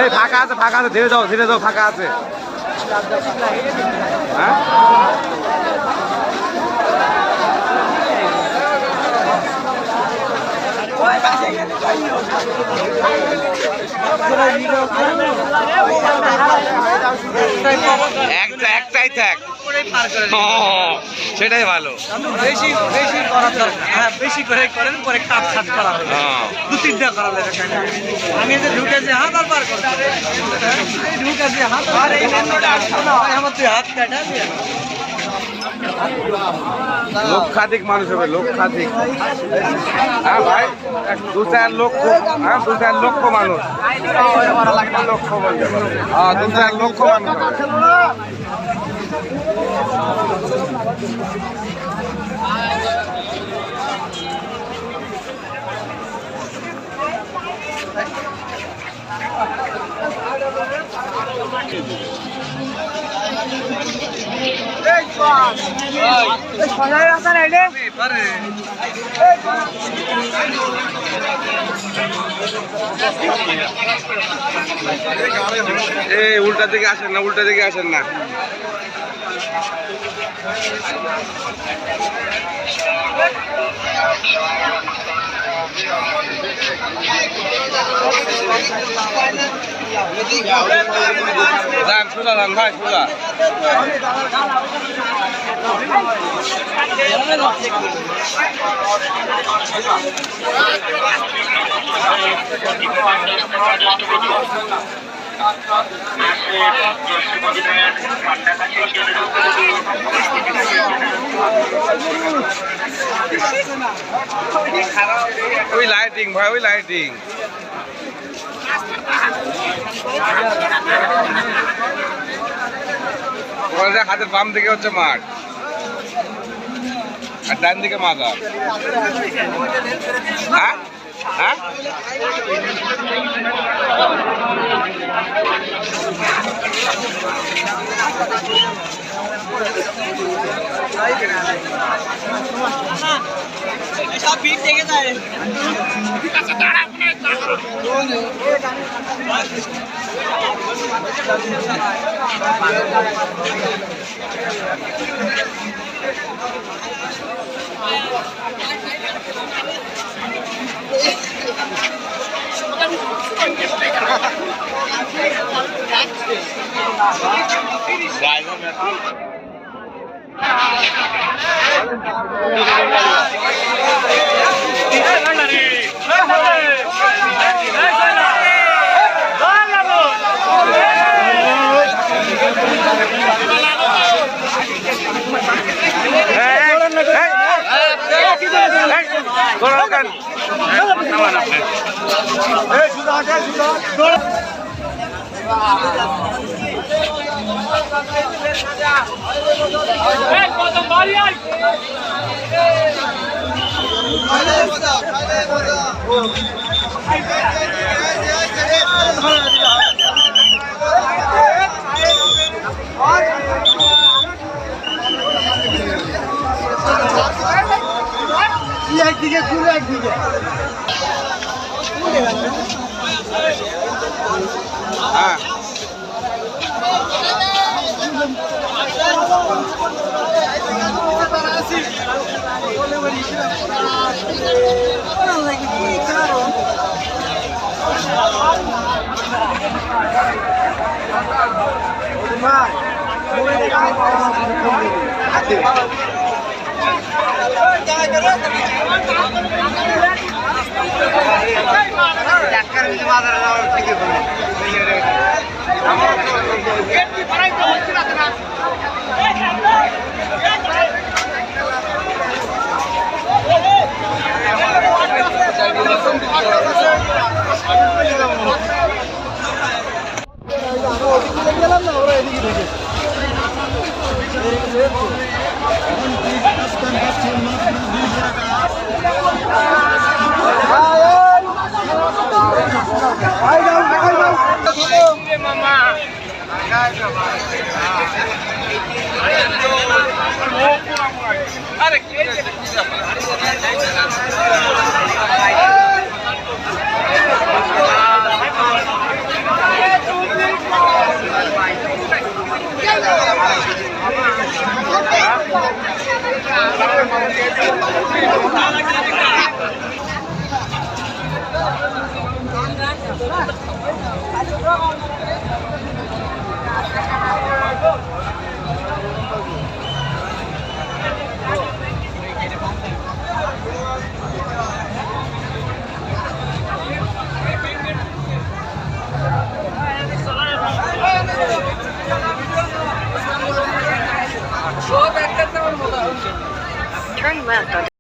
এই ফাঁকা আছে, ফাঁকা আছে, ধীরে যাও, ধীরে যাও, ফাঁকা আছে। হ্যাঁ একটাই থাক, সেটাই ভালো। বেশি বেশি করার দরকার, হ্যাঁ বেশি করে করেন, পরে কাজ ছাট করা হবে, দু তিনটা করা যাবে। আমি যে ঢুকেছি হাত আর পার করতে ঢুকেছি হাত আমার তুই হাত কাটা দিয়ে লক্ষাধিক মানুষ হবে, লক্ষাধিক। হ্যাঁ ভাই, 2-4 লক্ষ, হ্যাঁ 2-4 লক্ষ মানুষ, লক্ষ বলতে, হ্যাঁ 2-4 লক্ষ মানুষ হবে। এই উল্টা দিকে আসেন না, উল্টা দিকে আসেন না। যান সোজা যান ভাই, সোজা। ওই লাইটিং ভাই, ওই লাইটিং। হাতের বাম দিকে হচ্ছে মাঠ, আর ডান দিকে মাজার। হ্যাঁ হ্যাঁ সব ভিড় থেকে যায়। একদিকে ঘুরে একদিকে হ্যাঁ আরে কি Turn left on